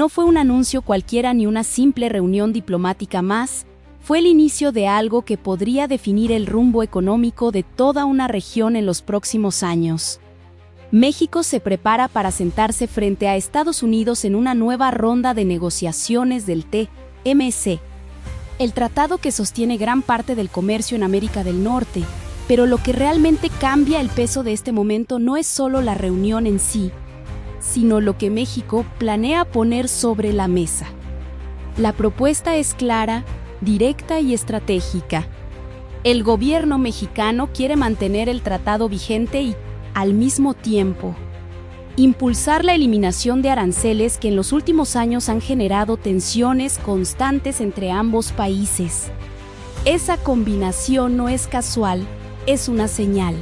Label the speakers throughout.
Speaker 1: no fue un anuncio cualquiera ni una simple reunión diplomática más, fue el inicio de algo que podría definir el rumbo económico de toda una región en los próximos años. México se prepara para sentarse frente a Estados Unidos en una nueva ronda de negociaciones del TMC, el tratado que sostiene gran parte del comercio en América del Norte, pero lo que realmente cambia el peso de este momento no es solo la reunión en sí, sino lo que México planea poner sobre la mesa. La propuesta es clara, directa y estratégica. El gobierno mexicano quiere mantener el tratado vigente y, al mismo tiempo, impulsar la eliminación de aranceles que en los últimos años han generado tensiones constantes entre ambos países. Esa combinación no es casual, es una señal.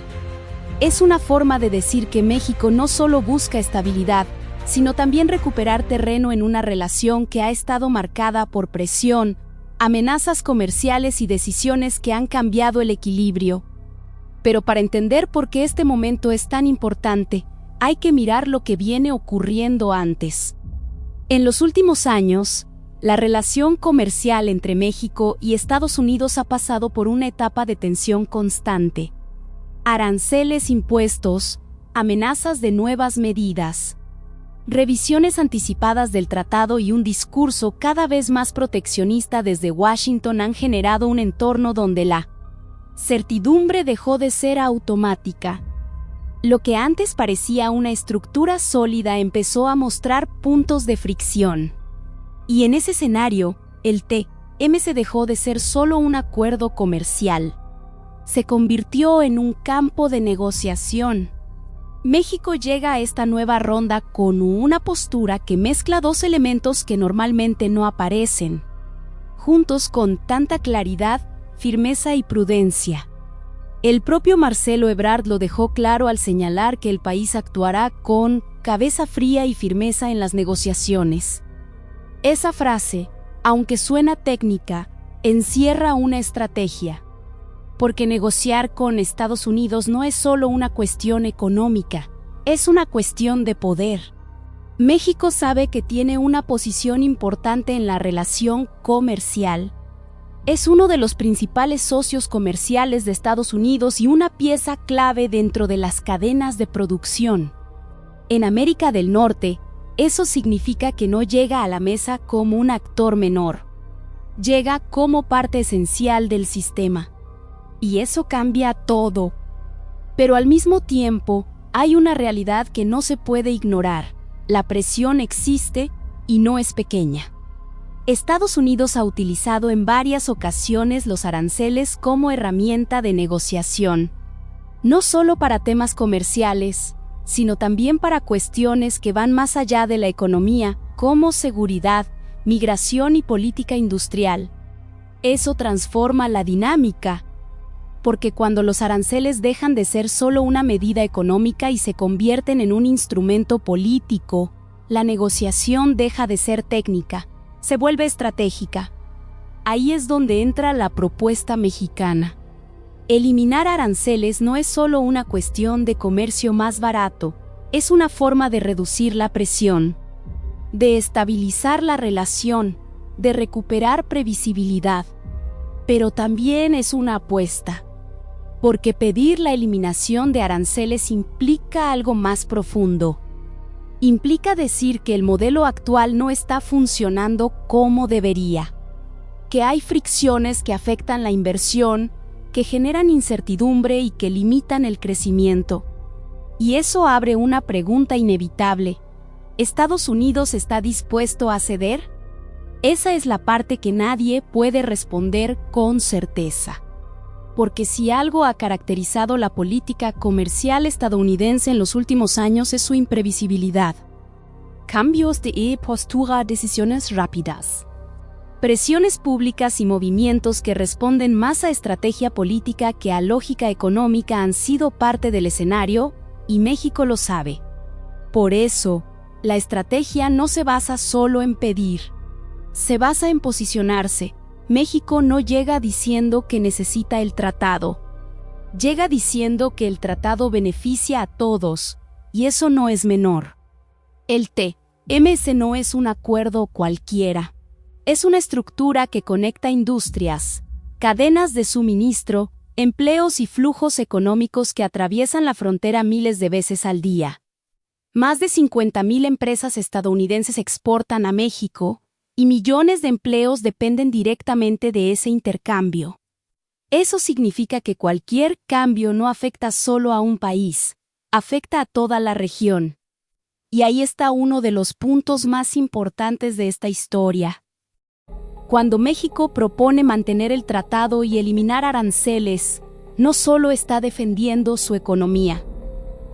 Speaker 1: Es una forma de decir que México no solo busca estabilidad, sino también recuperar terreno en una relación que ha estado marcada por presión, amenazas comerciales y decisiones que han cambiado el equilibrio. Pero para entender por qué este momento es tan importante, hay que mirar lo que viene ocurriendo antes. En los últimos años, la relación comercial entre México y Estados Unidos ha pasado por una etapa de tensión constante. Aranceles impuestos, amenazas de nuevas medidas, revisiones anticipadas del tratado y un discurso cada vez más proteccionista desde Washington han generado un entorno donde la certidumbre dejó de ser automática. Lo que antes parecía una estructura sólida empezó a mostrar puntos de fricción. Y en ese escenario, el TMC dejó de ser solo un acuerdo comercial. Se convirtió en un campo de negociación. México llega a esta nueva ronda con una postura que mezcla dos elementos que normalmente no aparecen, juntos con tanta claridad, firmeza y prudencia. El propio Marcelo Ebrard lo dejó claro al señalar que el país actuará con cabeza fría y firmeza en las negociaciones. Esa frase, aunque suena técnica, encierra una estrategia. Porque negociar con Estados Unidos no es solo una cuestión económica, es una cuestión de poder. México sabe que tiene una posición importante en la relación comercial. Es uno de los principales socios comerciales de Estados Unidos y una pieza clave dentro de las cadenas de producción. En América del Norte, eso significa que no llega a la mesa como un actor menor. Llega como parte esencial del sistema. Y eso cambia todo. Pero al mismo tiempo, hay una realidad que no se puede ignorar. La presión existe y no es pequeña. Estados Unidos ha utilizado en varias ocasiones los aranceles como herramienta de negociación. No solo para temas comerciales, sino también para cuestiones que van más allá de la economía, como seguridad, migración y política industrial. Eso transforma la dinámica, porque cuando los aranceles dejan de ser solo una medida económica y se convierten en un instrumento político, la negociación deja de ser técnica, se vuelve estratégica. Ahí es donde entra la propuesta mexicana. Eliminar aranceles no es solo una cuestión de comercio más barato, es una forma de reducir la presión, de estabilizar la relación, de recuperar previsibilidad. Pero también es una apuesta, porque pedir la eliminación de aranceles implica algo más profundo. Implica decir que el modelo actual no está funcionando como debería, que hay fricciones que afectan la inversión, que generan incertidumbre y que limitan el crecimiento. Y eso abre una pregunta inevitable. ¿Estados Unidos está dispuesto a ceder? Esa es la parte que nadie puede responder con certeza. Porque si algo ha caracterizado la política comercial estadounidense en los últimos años es su imprevisibilidad. Cambios de postura, decisiones rápidas. Presiones públicas y movimientos que responden más a estrategia política que a lógica económica han sido parte del escenario, y México lo sabe. Por eso, la estrategia no se basa solo en pedir. Se basa en posicionarse. México no llega diciendo que necesita el tratado. Llega diciendo que el tratado beneficia a todos, y eso no es menor. El MS no es un acuerdo cualquiera. Es una estructura que conecta industrias, cadenas de suministro, empleos y flujos económicos que atraviesan la frontera miles de veces al día. Más de 50,000 empresas estadounidenses exportan a México y millones de empleos dependen directamente de ese intercambio. Eso significa que cualquier cambio no afecta solo a un país, afecta a toda la región. Y ahí está uno de los puntos más importantes de esta historia. Cuando México propone mantener el tratado y eliminar aranceles, no solo está defendiendo su economía,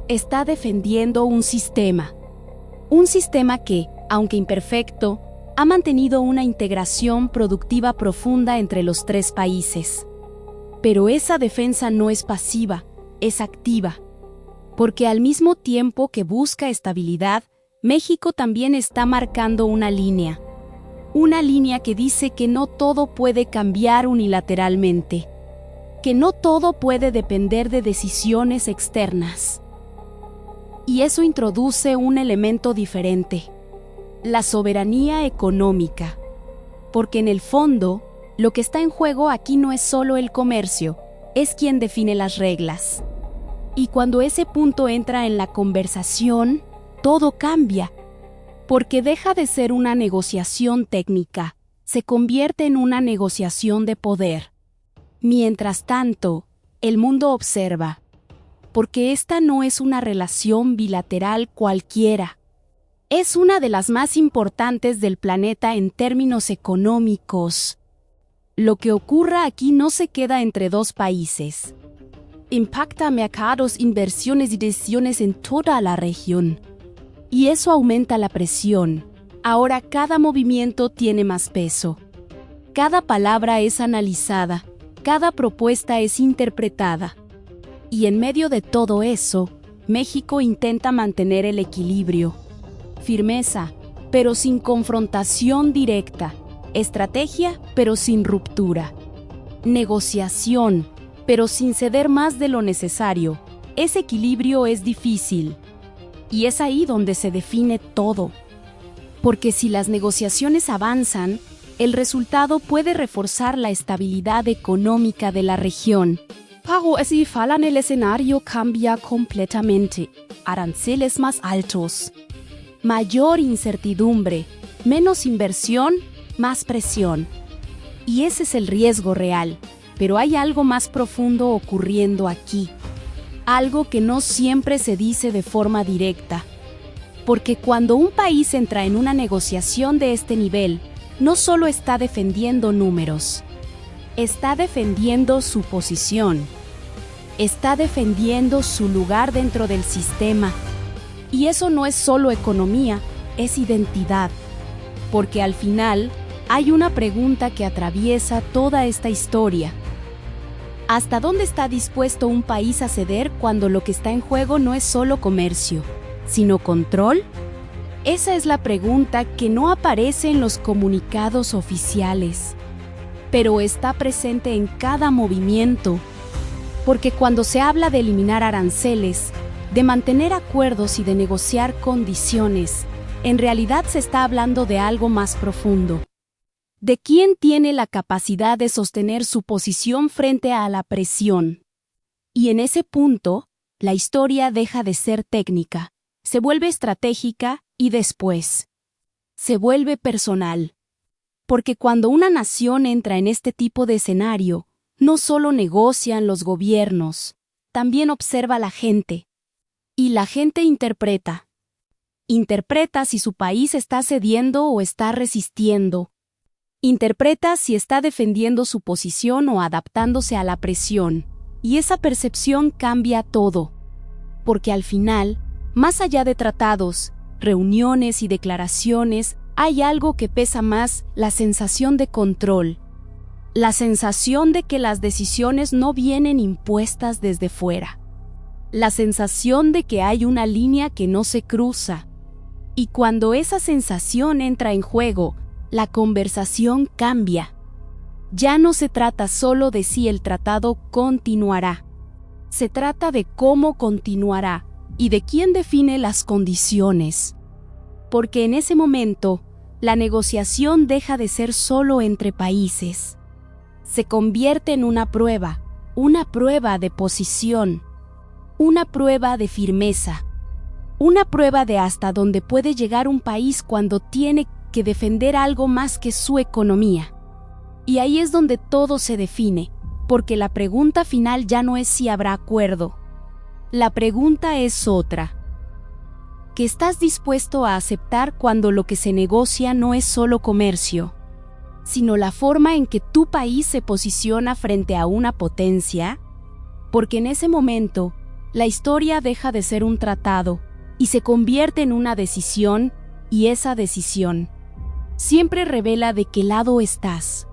Speaker 1: está defendiendo un sistema que, aunque imperfecto, ha mantenido una integración productiva profunda entre los tres países. Pero esa defensa no es pasiva, es activa. Porque al mismo tiempo que busca estabilidad, México también está marcando una línea que dice que no todo puede cambiar unilateralmente, que no todo puede depender de decisiones externas. Y eso introduce un elemento diferente, la soberanía económica, porque en el fondo, lo que está en juego aquí no es solo el comercio, es quien define las reglas. Y cuando ese punto entra en la conversación, todo cambia, porque deja de ser una negociación técnica, se convierte en una negociación de poder. Mientras tanto, el mundo observa, porque esta no es una relación bilateral cualquiera. Es una de las más importantes del planeta en términos económicos. Lo que ocurra aquí no se queda entre dos países. Impacta mercados, inversiones y decisiones en toda la región. Y eso aumenta la presión. Ahora cada movimiento tiene más peso. Cada palabra es analizada, cada propuesta es interpretada. Y en medio de todo eso, México intenta mantener el equilibrio. Firmeza, pero sin confrontación directa. Estrategia, pero sin ruptura. Negociación, pero sin ceder más de lo necesario. Ese equilibrio es difícil. Y es ahí donde se define todo. Porque si las negociaciones avanzan, el resultado puede reforzar la estabilidad económica de la región. Pero si fallan, el escenario cambia completamente. Aranceles más altos, mayor incertidumbre, menos inversión, más presión. Y ese es el riesgo real. Pero hay algo más profundo ocurriendo aquí. Algo que no siempre se dice de forma directa. Porque cuando un país entra en una negociación de este nivel, no solo está defendiendo números, está defendiendo su posición, está defendiendo su lugar dentro del sistema. Y eso no es solo economía, es identidad. Porque al final, hay una pregunta que atraviesa toda esta historia. ¿Hasta dónde está dispuesto un país a ceder cuando lo que está en juego no es solo comercio, sino control? Esa es la pregunta que no aparece en los comunicados oficiales, pero está presente en cada movimiento. Porque cuando se habla de eliminar aranceles, de mantener acuerdos y de negociar condiciones, en realidad se está hablando de algo más profundo. ¿De quién tiene la capacidad de sostener su posición frente a la presión? Y en ese punto, la historia deja de ser técnica, se vuelve estratégica y después se vuelve personal. Porque cuando una nación entra en este tipo de escenario, no solo negocian los gobiernos, también observa la gente. Y la gente interpreta. Interpreta si su país está cediendo o está resistiendo. Interpreta si está defendiendo su posición o adaptándose a la presión, y esa percepción cambia todo. Porque al final, más allá de tratados, reuniones y declaraciones, hay algo que pesa más: la sensación de control. La sensación de que las decisiones no vienen impuestas desde fuera. La sensación de que hay una línea que no se cruza. Y cuando esa sensación entra en juego, la conversación cambia. Ya no se trata solo de si el tratado continuará. Se trata de cómo continuará y de quién define las condiciones. porque en ese momento, la negociación deja de ser solo entre países. Se convierte en una prueba de posición, una prueba de firmeza, una prueba de hasta dónde puede llegar un país cuando tiene que defender algo más que su economía. Y ahí es donde todo se define, porque la pregunta final ya no es si habrá acuerdo. La pregunta es otra. ¿Qué estás dispuesto a aceptar cuando lo que se negocia no es solo comercio, sino la forma en que tu país se posiciona frente a una potencia? Porque en ese momento, la historia deja de ser un tratado y se convierte en una decisión, y esa decisión siempre revela de qué lado estás.